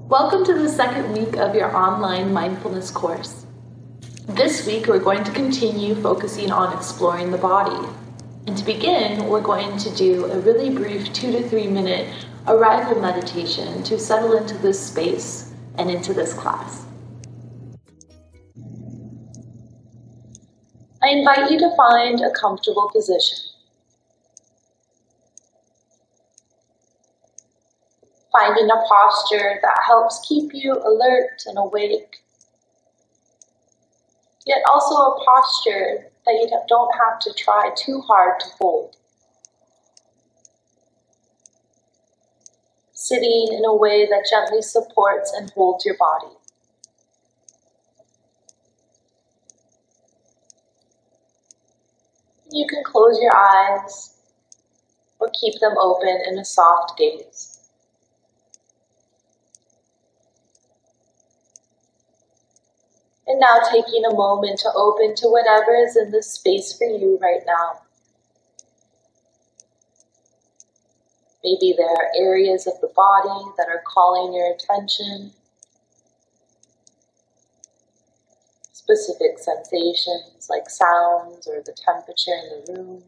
Welcome to the second week of your online mindfulness course. This week we're going to continue focusing on exploring the body. And to begin, we're going to do a really brief 2 to 3 minute arrival meditation to settle into this space and into this class. I invite you to find a comfortable position. Finding a posture that helps keep you alert and awake, yet also a posture that you don't have to try too hard to hold. Sitting in a way that gently supports and holds your body. You can close your eyes or keep them open in a soft gaze. And now taking a moment to open to whatever is in this space for you right now. Maybe there are areas of the body that are calling your attention. Specific sensations like sounds or the temperature in the room.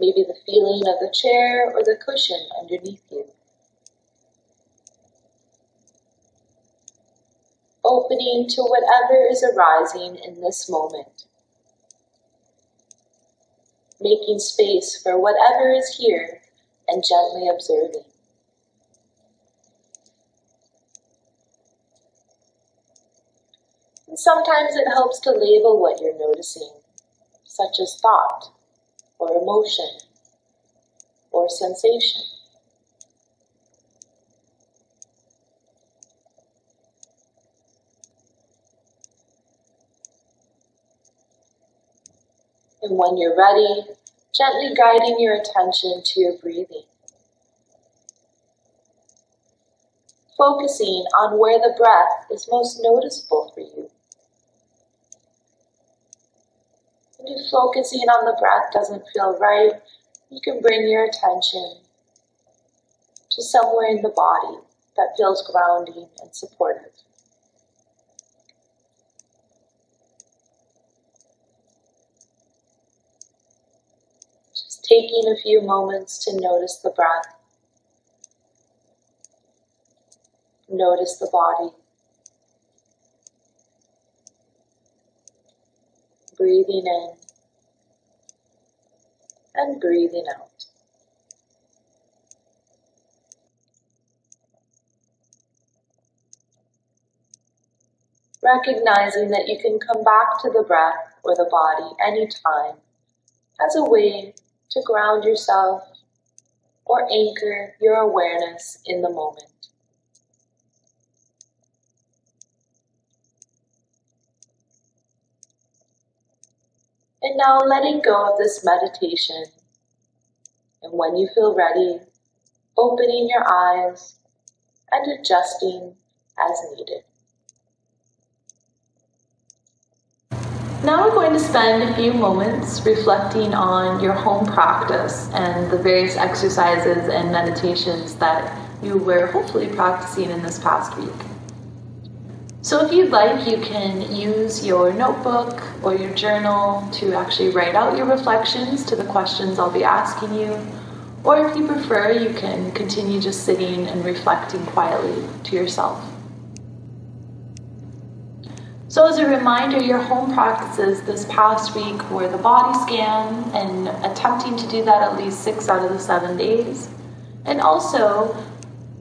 Maybe the feeling of the chair or the cushion underneath you. Opening to whatever is arising in this moment. Making space for whatever is here and gently observing. And sometimes it helps to label what you're noticing, such as thought, or emotion, or sensation. And when you're ready, gently guiding your attention to your breathing. Focusing on where the breath is most noticeable for you. And if focusing on the breath doesn't feel right, you can bring your attention to somewhere in the body that feels grounding and supportive. Taking a few moments to notice the breath. Notice the body. Breathing in and breathing out. Recognizing that you can come back to the breath or the body anytime as a way to ground yourself or anchor your awareness in the moment. And now letting go of this meditation, and when you feel ready, opening your eyes and adjusting as needed. Now we're going to spend a few moments reflecting on your home practice and the various exercises and meditations that you were hopefully practicing in this past week. So if you'd like, you can use your notebook or your journal to actually write out your reflections to the questions I'll be asking you. Or if you prefer, you can continue just sitting and reflecting quietly to yourself. So as a reminder, your home practices this past week were the body scan and attempting to do that at least 6 out of the 7 days. And also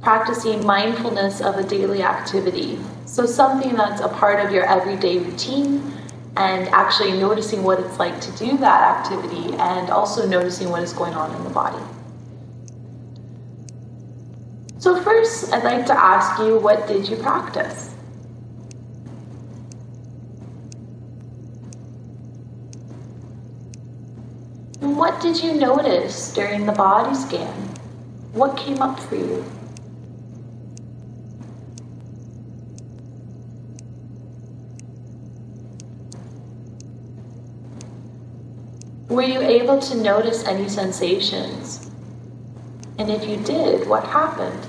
practicing mindfulness of a daily activity. So something that's a part of your everyday routine and actually noticing what it's like to do that activity and also noticing what is going on in the body. So first, I'd like to ask you, what did you practice? And what did you notice during the body scan? What came up for you? Were you able to notice any sensations? And if you did, what happened?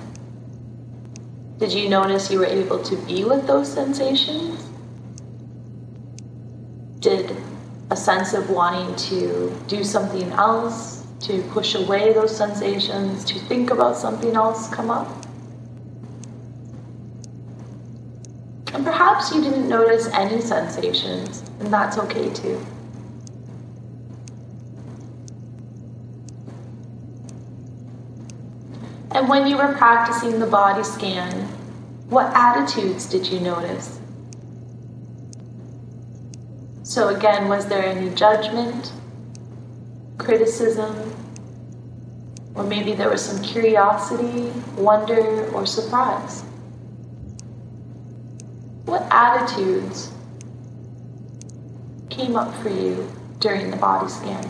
Did you notice you were able to be with those sensations? Did a sense of wanting to do something else, to push away those sensations, to think about something else come up? And perhaps you didn't notice any sensations, and that's okay too. And when you were practicing the body scan, what attitudes did you notice? So again, was there any judgment, criticism, or maybe there was some curiosity, wonder, or surprise? What attitudes came up for you during the body scan?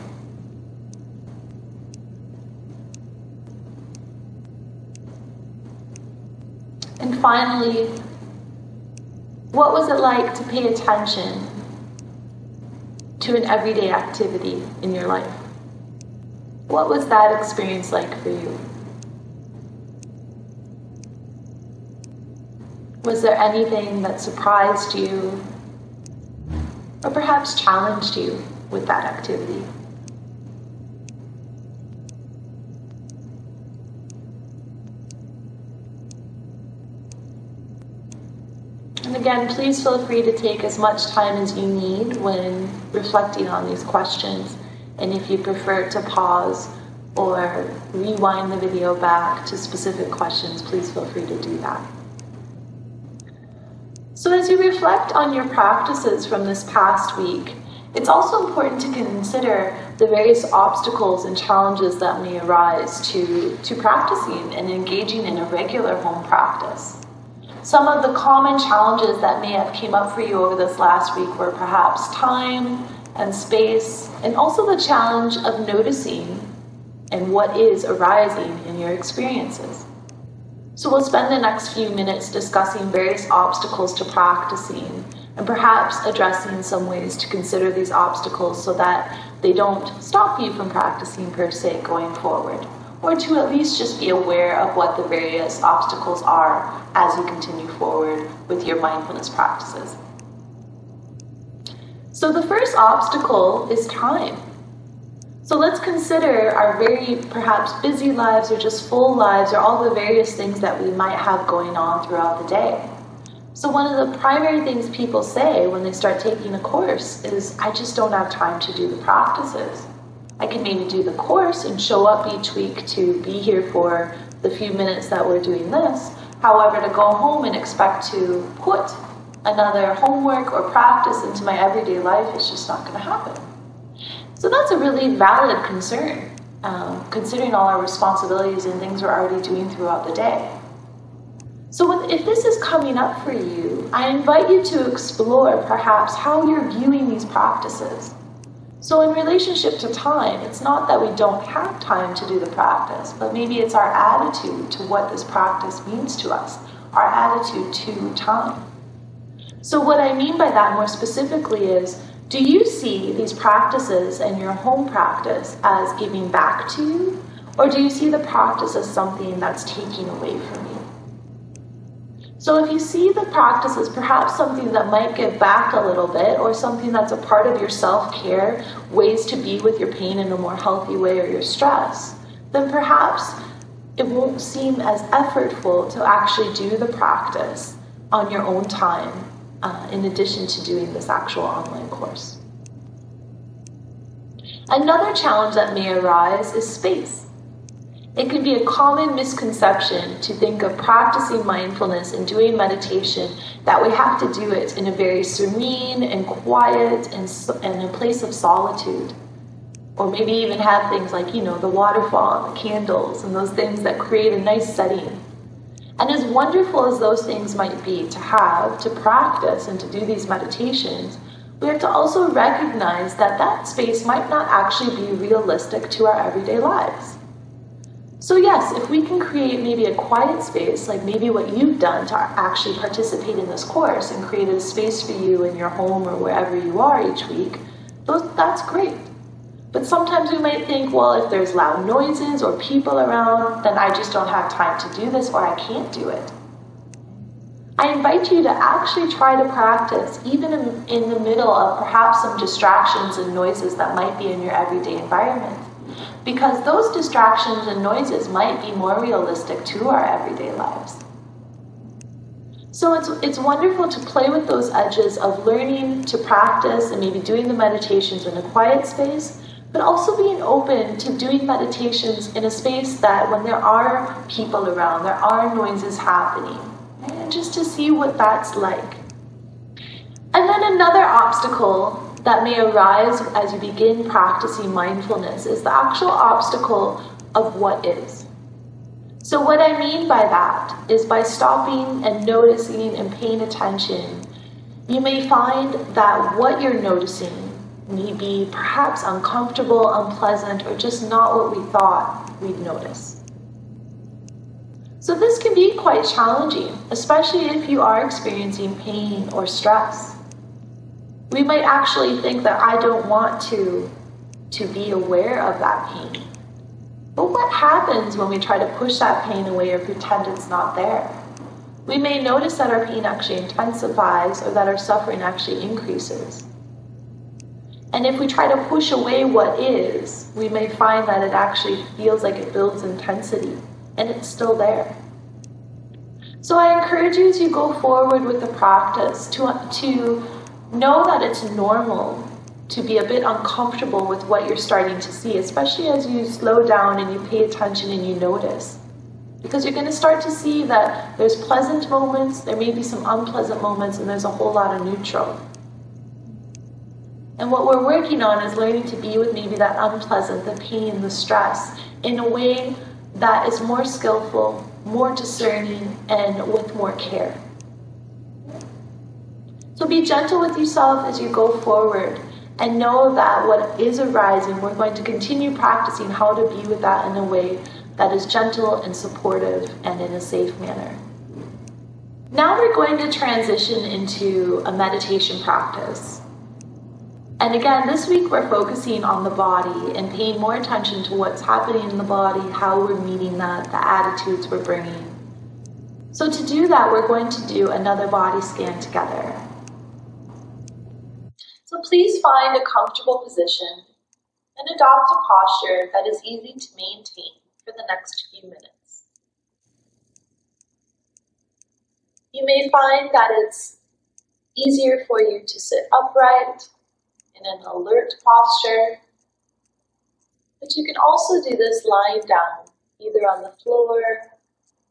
And finally, what was it like to pay attention to an everyday activity in your life? What was that experience like for you? Was there anything that surprised you or perhaps challenged you with that activity? And again, please feel free to take as much time as you need when reflecting on these questions. And if you prefer to pause or rewind the video back to specific questions, please feel free to do that. So as you reflect on your practices from this past week, it's also important to consider the various obstacles and challenges that may arise to practicing and engaging in a regular home practice. Some of the common challenges that may have came up for you over this last week were perhaps time and space, and also the challenge of noticing and what is arising in your experiences. So we'll spend the next few minutes discussing various obstacles to practicing and perhaps addressing some ways to consider these obstacles so that they don't stop you from practicing per se going forward, or to at least just be aware of what the various obstacles are as you continue forward with your mindfulness practices. So the first obstacle is time. So let's consider our very perhaps busy lives or just full lives or all the various things that we might have going on throughout the day. So one of the primary things people say when they start taking a course is, I just don't have time to do the practices. I can maybe do the course and show up each week to be here for the few minutes that we're doing this. However, to go home and expect to put another homework or practice into my everyday life is just not going to happen. So that's a really valid concern, considering all our responsibilities and things we're already doing throughout the day. So if this is coming up for you, I invite you to explore perhaps how you're viewing these practices. So in relationship to time, it's not that we don't have time to do the practice, but maybe it's our attitude to what this practice means to us, our attitude to time. So what I mean by that more specifically is, do you see these practices and your home practice as giving back to you? Or do you see the practice as something that's taking away from you? So if you see the practice as perhaps something that might give back a little bit, or something that's a part of your self-care, ways to be with your pain in a more healthy way or your stress, then perhaps it won't seem as effortful to actually do the practice on your own time, in addition to doing this actual online course. Another challenge that may arise is space. It can be a common misconception to think of practicing mindfulness and doing meditation that we have to do it in a very serene and quiet and a place of solitude. Or maybe even have things like, the waterfall and the candles and those things that create a nice setting. And as wonderful as those things might be to have, to practice and to do these meditations, we have to also recognize that that space might not actually be realistic to our everyday lives. So yes, if we can create maybe a quiet space, like maybe what you've done to actually participate in this course and create a space for you in your home or wherever you are each week, that's great. But sometimes we might think, well, if there's loud noises or people around, then I just don't have time to do this, or I can't do it. I invite you to actually try to practice, even in the middle of perhaps some distractions and noises that might be in your everyday environment. Because those distractions and noises might be more realistic to our everyday lives. So it's wonderful to play with those edges of learning to practice and maybe doing the meditations in a quiet space, but also being open to doing meditations in a space that when there are people around, there are noises happening, and just to see what that's like. And then another obstacle that may arise as you begin practicing mindfulness is the actual obstacle of what is. So what I mean by that is by stopping and noticing and paying attention, you may find that what you're noticing may be perhaps uncomfortable, unpleasant, or just not what we thought we'd notice. So this can be quite challenging, especially if you are experiencing pain or stress. We might actually think that I don't want to be aware of that pain. But what happens when we try to push that pain away or pretend it's not there? We may notice that our pain actually intensifies or that our suffering actually increases. And if we try to push away what is, we may find that it actually feels like it builds intensity, and it's still there. So I encourage you as you go forward with the practice to know that it's normal to be a bit uncomfortable with what you're starting to see, especially as you slow down and you pay attention and you notice. Because you're going to start to see that there's pleasant moments, there may be some unpleasant moments, and there's a whole lot of neutral. And what we're working on is learning to be with maybe that unpleasant, the pain, the stress, in a way that is more skillful, more discerning, and with more care. So be gentle with yourself as you go forward, and know that what is arising, we're going to continue practicing how to be with that in a way that is gentle and supportive and in a safe manner. Now we're going to transition into a meditation practice. And again, this week we're focusing on the body and paying more attention to what's happening in the body, how we're meeting that, the attitudes we're bringing. So to do that, we're going to do another body scan together. So please find a comfortable position and adopt a posture that is easy to maintain for the next few minutes. You may find that it's easier for you to sit upright in an alert posture, but you can also do this lying down, either on the floor,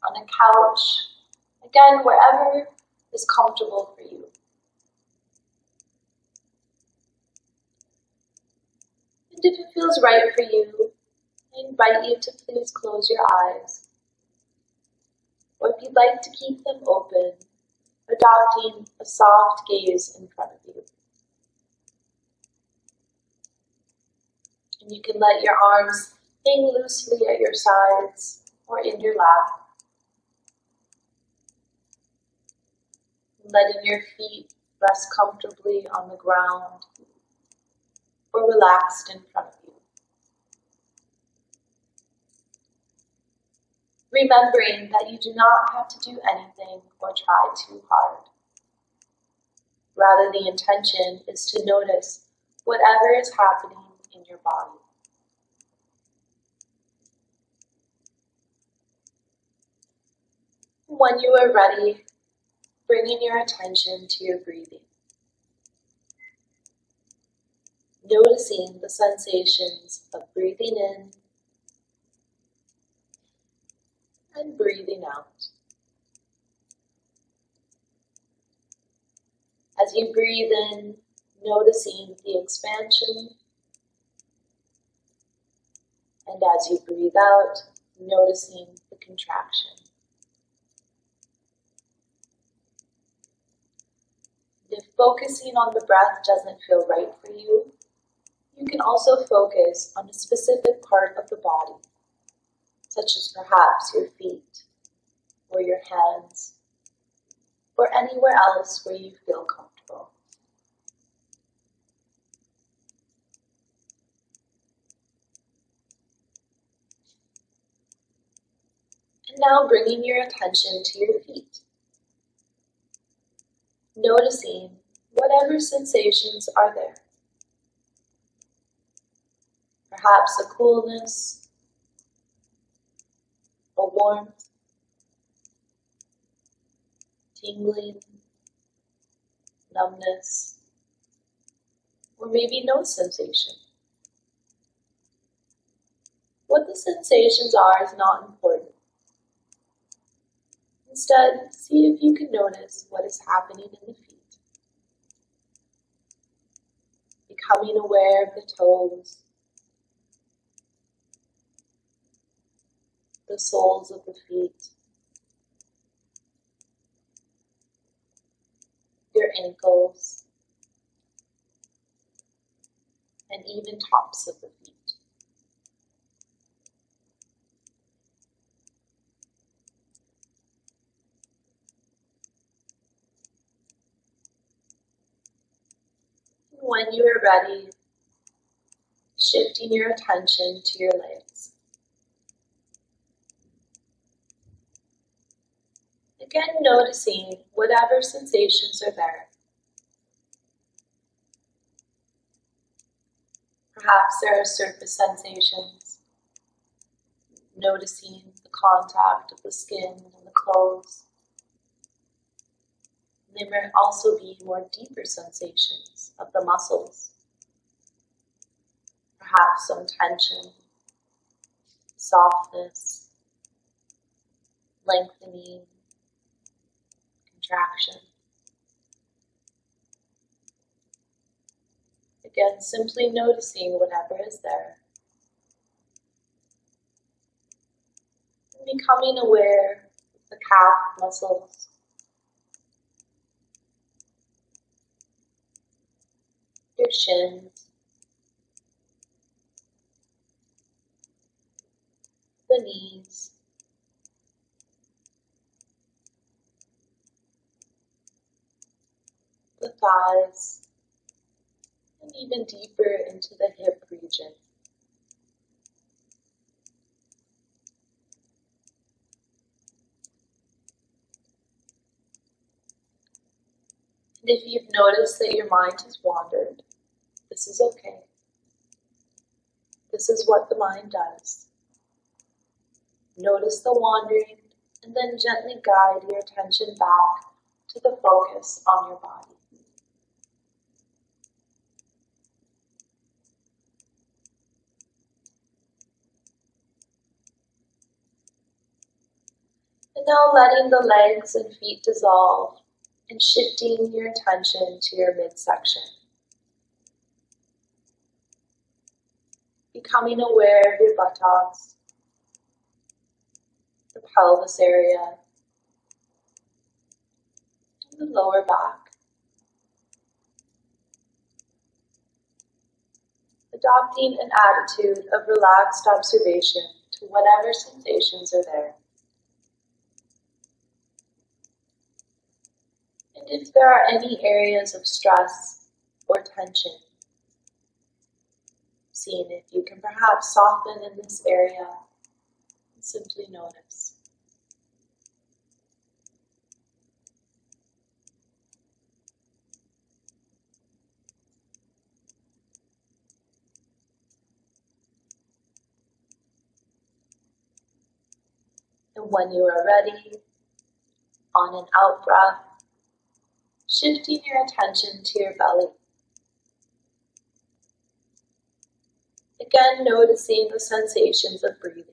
on a couch, again, wherever is comfortable for you. And if it feels right for you, I invite you to please close your eyes, or if you'd like to keep them open, adopting a soft gaze in front of you. And you can let your arms hang loosely at your sides or in your lap. Letting your feet rest comfortably on the ground or relaxed in front of you. Remembering that you do not have to do anything or try too hard. Rather, the intention is to notice whatever is happening in your body. When you are ready, bringing your attention to your breathing. Noticing the sensations of breathing in and breathing out. As you breathe in, noticing the expansion, and as you breathe out, noticing the contraction. If focusing on the breath doesn't feel right for you, you can also focus on a specific part of the body, such as perhaps your feet, or your hands, or anywhere else where you feel comfortable. Now bringing your attention to your feet, noticing whatever sensations are there. Perhaps a coolness, a warmth, tingling, numbness, or maybe no sensation. What the sensations are is not important. Instead, see if you can notice what is happening in the feet. Becoming aware of the toes, the soles of the feet, your ankles, and even tops of the feet. When you are ready, shifting your attention to your legs. Again, noticing whatever sensations are there. Perhaps there are surface sensations, noticing the contact of the skin and the clothes. There may also be more deeper sensations of the muscles. Perhaps some tension, softness, lengthening, contraction. Again, simply noticing whatever is there. And becoming aware of the calf muscles, your shins, the knees, the thighs, and even deeper into the hip region. And if you've noticed that your mind has wandered, this is okay. This is what the mind does. Notice the wandering, and then gently guide your attention back to the focus on your body. And now letting the legs and feet dissolve and shifting your attention to your midsection. Becoming aware of your buttocks, the pelvis area, and the lower back. Adopting an attitude of relaxed observation to whatever sensations are there. And if there are any areas of stress or tension, seeing if you can perhaps soften in this area and simply notice. And when you are ready, on an out breath, shifting your attention to your belly. Again, noticing the sensations of breathing.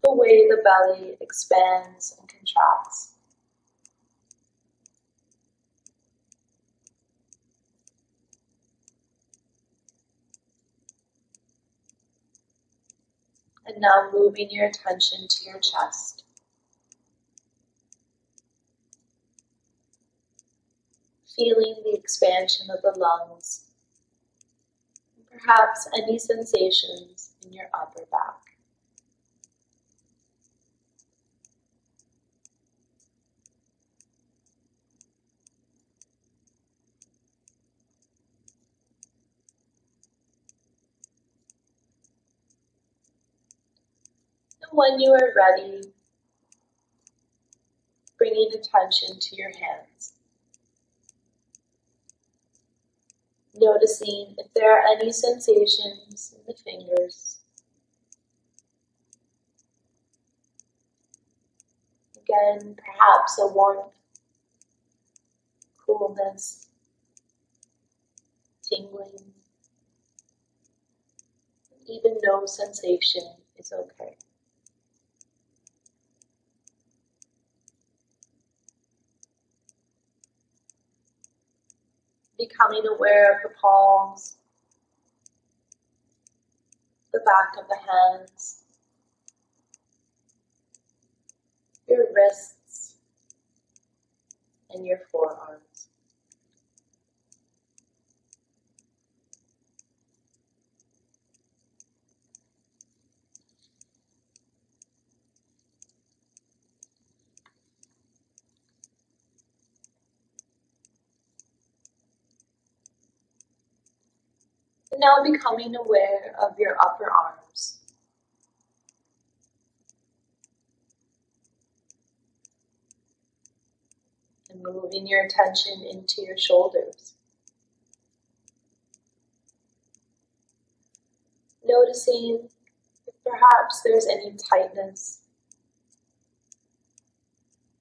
The way the belly expands and contracts. And now moving your attention to your chest. Feeling the expansion of the lungs. And perhaps any sensations in your upper back. When you are ready, bringing attention to your hands. Noticing if there are any sensations in the fingers. Again, perhaps a warmth, coolness, tingling. Even no sensation is okay. Becoming aware of the palms, the back of the hands, your wrists, and your forearms. And now becoming aware of your upper arms. And moving your attention into your shoulders. Noticing if perhaps there's any tightness,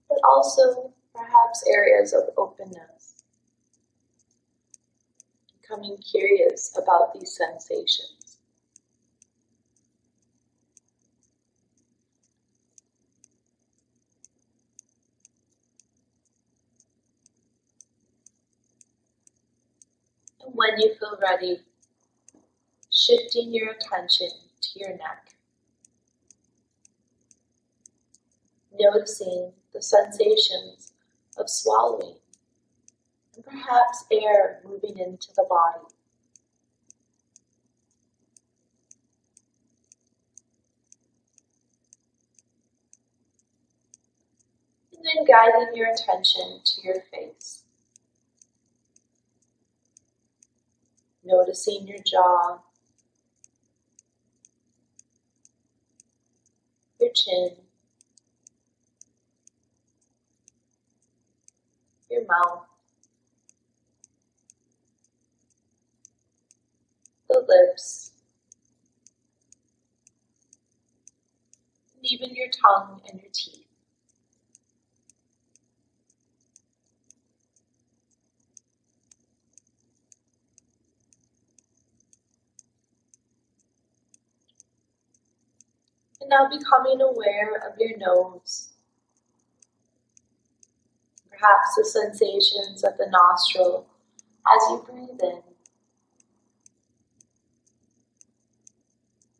but also perhaps areas of openness. Becoming curious about these sensations. And when you feel ready, shifting your attention to your neck. Noticing the sensations of swallowing and perhaps air moving into the body. And then guiding your attention to your face. Noticing your jaw, your chin, your mouth, the lips, and even your tongue and your teeth. And now becoming aware of your nose, perhaps the sensations of the nostril as you breathe in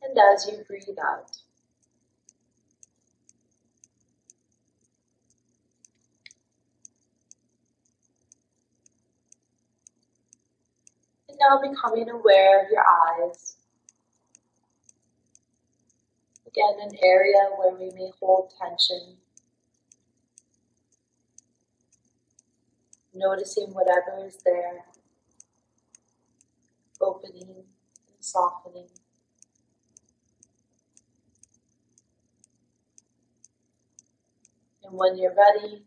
and as you breathe out. And now becoming aware of your eyes. Again, an area where we may hold tension. Noticing whatever is there, opening and softening. And when you're ready,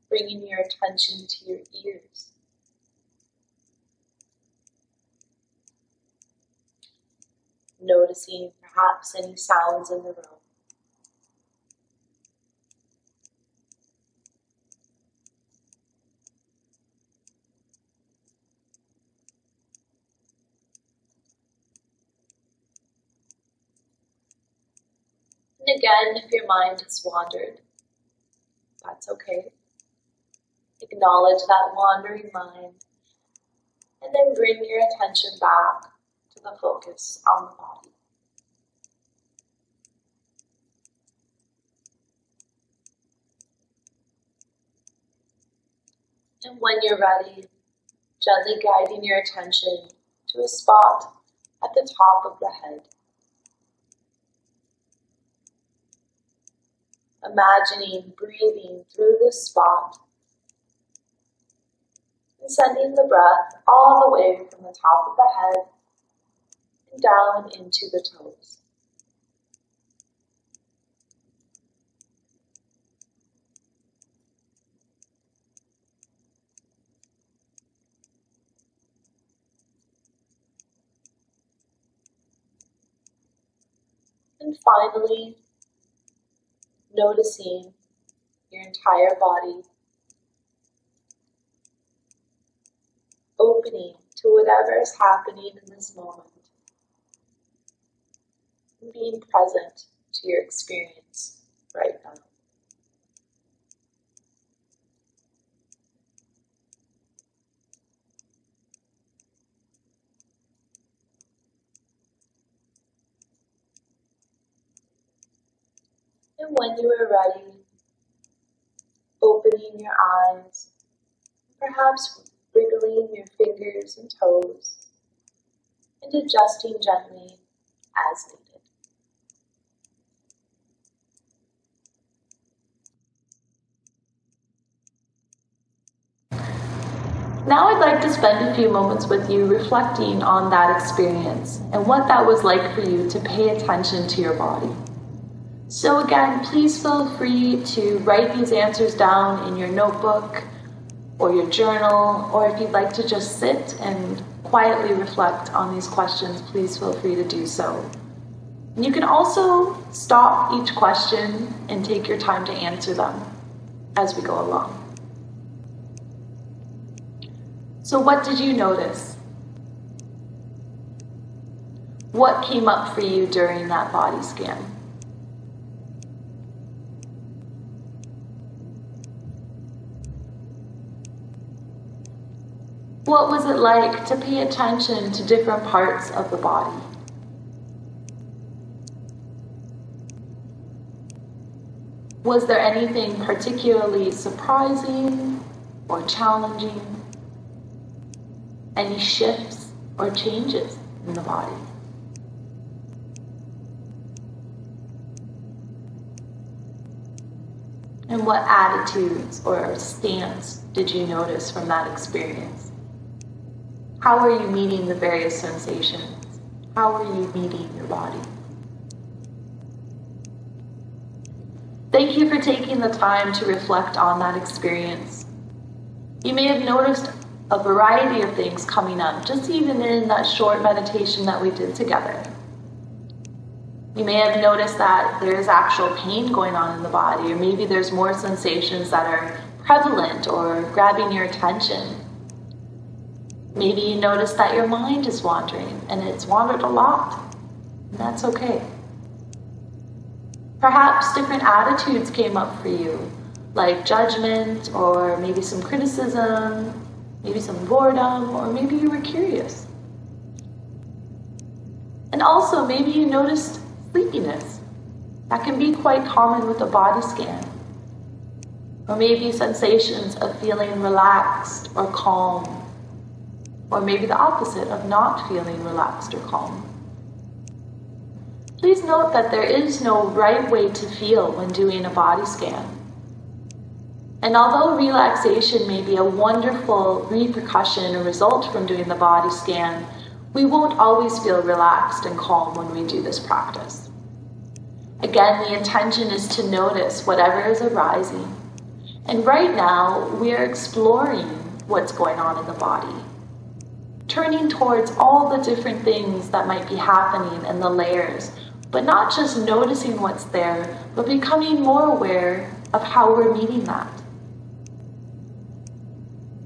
bringing your attention to your ears. Noticing perhaps any sounds in the room. And again, if your mind has wandered, that's okay. Acknowledge that wandering mind, and then bring your attention back to the focus on the body. And when you're ready, gently guiding your attention to a spot at the top of the head. Imagining breathing through this spot and sending the breath all the way from the top of the head and down into the toes. And finally, noticing your entire body, opening to whatever is happening in this moment, and being present to your experience right now. And when you are ready, opening your eyes, perhaps wriggling your fingers and toes, and adjusting gently as needed. Now I'd like to spend a few moments with you reflecting on that experience and what that was like for you to pay attention to your body. So again, please feel free to write these answers down in your notebook or your journal, or if you'd like to just sit and quietly reflect on these questions, please feel free to do so. And you can also stop each question and take your time to answer them as we go along. So what did you notice? What came up for you during that body scan? What was it like to pay attention to different parts of the body? Was there anything particularly surprising or challenging? Any shifts or changes in the body? And what attitudes or stance did you notice from that experience? How are you meeting the various sensations? How are you meeting your body? Thank you for taking the time to reflect on that experience. You may have noticed a variety of things coming up, just even in that short meditation that we did together. You may have noticed that there is actual pain going on in the body, or maybe there's more sensations that are prevalent or grabbing your attention. Maybe you notice that your mind is wandering, and it's wandered a lot, and that's okay. Perhaps different attitudes came up for you, like judgment, or maybe some criticism, maybe some boredom, or maybe you were curious. And also, maybe you noticed sleepiness. That can be quite common with a body scan. Or maybe sensations of feeling relaxed or calm. Or maybe the opposite of not feeling relaxed or calm. Please note that there is no right way to feel when doing a body scan. And although relaxation may be a wonderful repercussion or result from doing the body scan, we won't always feel relaxed and calm when we do this practice. Again, the intention is to notice whatever is arising. And right now, we are exploring what's going on in the body, turning towards all the different things that might be happening and the layers, but not just noticing what's there, but becoming more aware of how we're meeting that.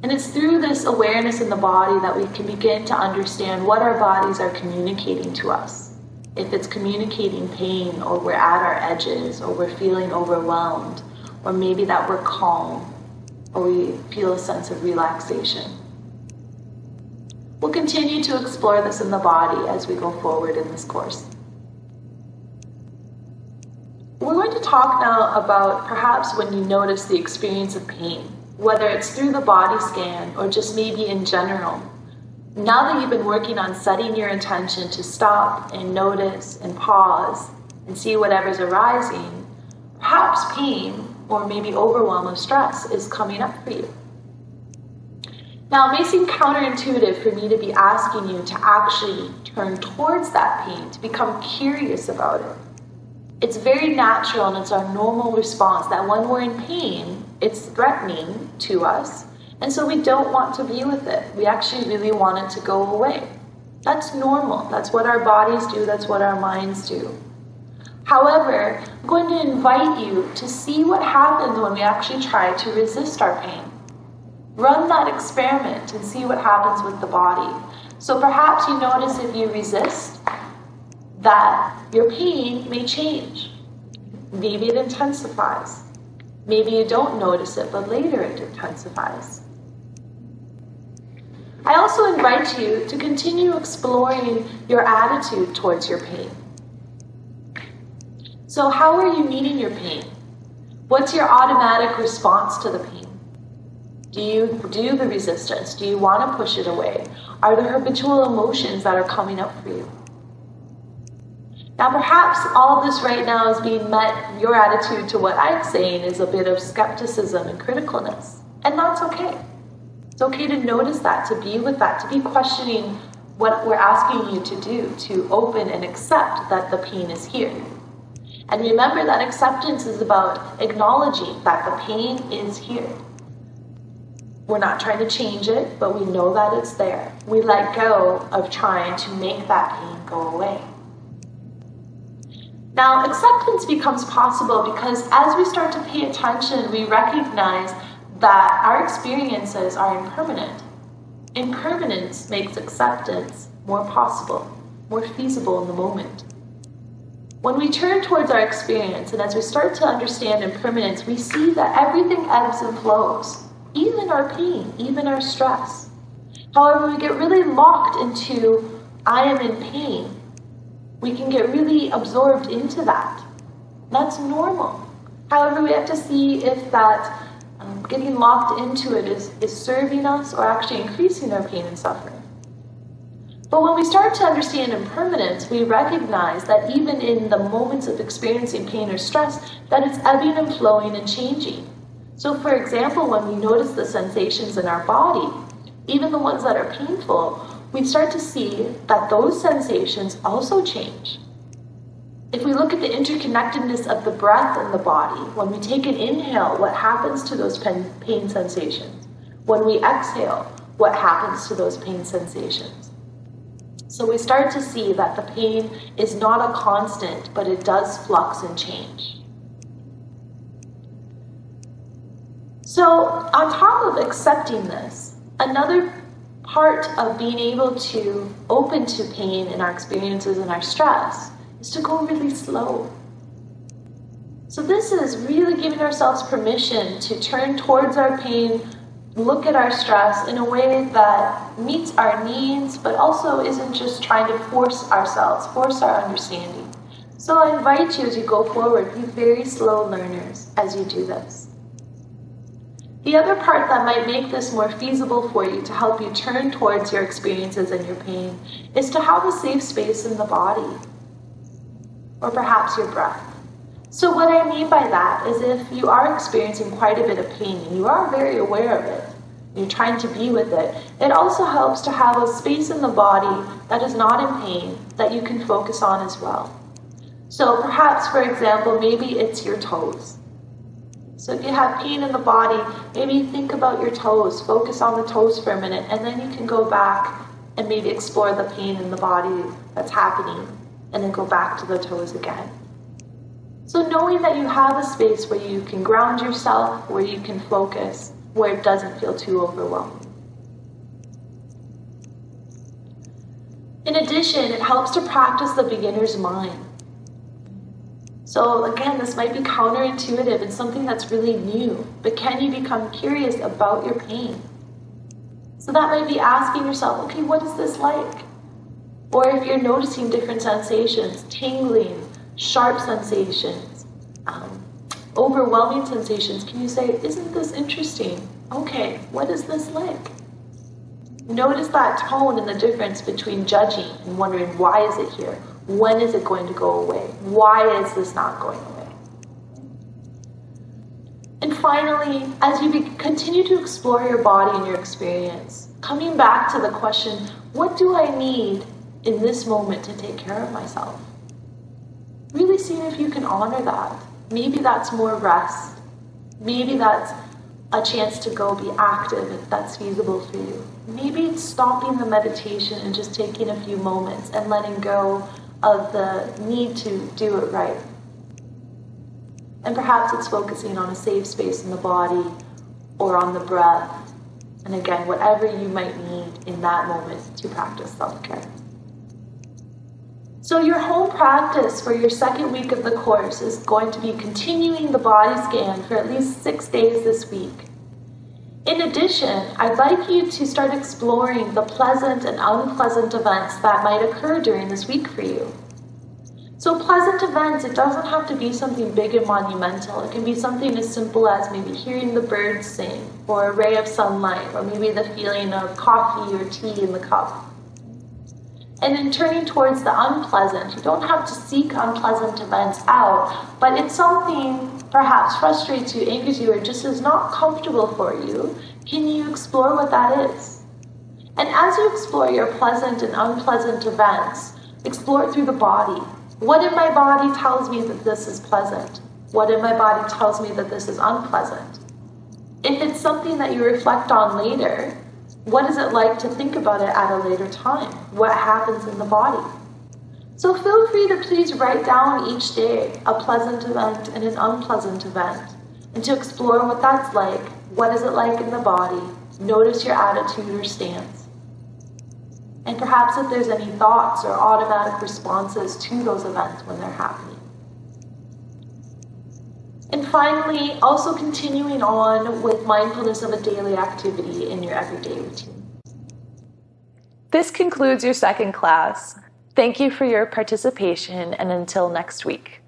And it's through this awareness in the body that we can begin to understand what our bodies are communicating to us. If it's communicating pain, or we're at our edges, or we're feeling overwhelmed, or maybe that we're calm, or we feel a sense of relaxation. We'll continue to explore this in the body as we go forward in this course. We're going to talk now about perhaps when you notice the experience of pain, whether it's through the body scan or just maybe in general. Now that you've been working on setting your intention to stop and notice and pause and see whatever's arising, perhaps pain or maybe overwhelm or stress is coming up for you. Now, it may seem counterintuitive for me to be asking you to actually turn towards that pain, to become curious about it. It's very natural and it's our normal response that when we're in pain, it's threatening to us, and so we don't want to be with it. We actually really want it to go away. That's normal. That's what our bodies do. That's what our minds do. However, I'm going to invite you to see what happens when we actually try to resist our pain. Run that experiment and see what happens with the body. So perhaps you notice if you resist that your pain may change. Maybe it intensifies. Maybe you don't notice it, but later it intensifies. I also invite you to continue exploring your attitude towards your pain. So how are you meeting your pain? What's your automatic response to the pain? Do you do the resistance? Do you want to push it away? Are there habitual emotions that are coming up for you? Now perhaps all this right now is being met, your attitude to what I'm saying is a bit of skepticism and criticalness. And that's okay. It's okay to notice that, to be with that, to be questioning what we're asking you to do, to open and accept that the pain is here. And remember that acceptance is about acknowledging that the pain is here. We're not trying to change it, but we know that it's there. We let go of trying to make that pain go away. Now, acceptance becomes possible because as we start to pay attention, we recognize that our experiences are impermanent. Impermanence makes acceptance more possible, more feasible in the moment. When we turn towards our experience and as we start to understand impermanence, we see that everything ebbs and flows, even our pain, even our stress. However, we get really locked into, I am in pain. We can get really absorbed into that. That's normal. However, we have to see if that getting locked into it is serving us or actually increasing our pain and suffering. But when we start to understand impermanence, we recognize that even in the moments of experiencing pain or stress, that it's ebbing and flowing and changing. So for example, when we notice the sensations in our body, even the ones that are painful, we start to see that those sensations also change. If we look at the interconnectedness of the breath in the body, when we take an inhale, what happens to those pain sensations? When we exhale, what happens to those pain sensations? So we start to see that the pain is not a constant, but it does flux and change. So on top of accepting this, another part of being able to open to pain in our experiences and our stress is to go really slow. So this is really giving ourselves permission to turn towards our pain, look at our stress in a way that meets our needs, but also isn't just trying to force ourselves, force our understanding. So I invite you as you go forward, be very slow learners as you do this. The other part that might make this more feasible for you to help you turn towards your experiences and your pain is to have a safe space in the body, or perhaps your breath. So what I mean by that is if you are experiencing quite a bit of pain and you are very aware of it, you're trying to be with it, it also helps to have a space in the body that is not in pain that you can focus on as well. So perhaps, for example, maybe it's your toes. So if you have pain in the body, maybe think about your toes, focus on the toes for a minute, and then you can go back and maybe explore the pain in the body that's happening, and then go back to the toes again. So knowing that you have a space where you can ground yourself, where you can focus, where it doesn't feel too overwhelming. In addition, it helps to practice the beginner's mind. So again, this might be counterintuitive and something that's really new, but can you become curious about your pain? So that might be asking yourself, okay, what is this like? Or if you're noticing different sensations, tingling, sharp sensations, overwhelming sensations, can you say, isn't this interesting? Okay, what is this like? Notice that tone and the difference between judging and wondering, why is it here? When is it going to go away? Why is this not going away? And finally, as you continue to explore your body and your experience, coming back to the question, what do I need in this moment to take care of myself? Really seeing if you can honor that. Maybe that's more rest. Maybe that's a chance to go be active if that's feasible for you. Maybe it's stopping the meditation and just taking a few moments and letting go of the need to do it right. And perhaps it's focusing on a safe space in the body or on the breath. And again, whatever you might need in that moment to practice self-care. So your home practice for your second week of the course is going to be continuing the body scan for at least 6 days this week. In addition, I'd like you to start exploring the pleasant and unpleasant events that might occur during this week for you. So pleasant events, it doesn't have to be something big and monumental. It can be something as simple as maybe hearing the birds sing, or a ray of sunlight, or maybe the feeling of coffee or tea in the cup. And in turning towards the unpleasant, you don't have to seek unpleasant events out, but it's something perhaps frustrates you, angers you, or just is not comfortable for you. Can you explore what that is? And as you explore your pleasant and unpleasant events, explore it through the body. What in my body tells me that this is pleasant? What in my body tells me that this is unpleasant? If it's something that you reflect on later, what is it like to think about it at a later time? What happens in the body? So feel free to please write down each day a pleasant event and an unpleasant event, and to explore what that's like. What is it like in the body? Notice your attitude or stance. And perhaps if there's any thoughts or automatic responses to those events when they're happening. And finally, also continuing on with mindfulness of a daily activity in your everyday routine. This concludes your second class. Thank you for your participation, and until next week.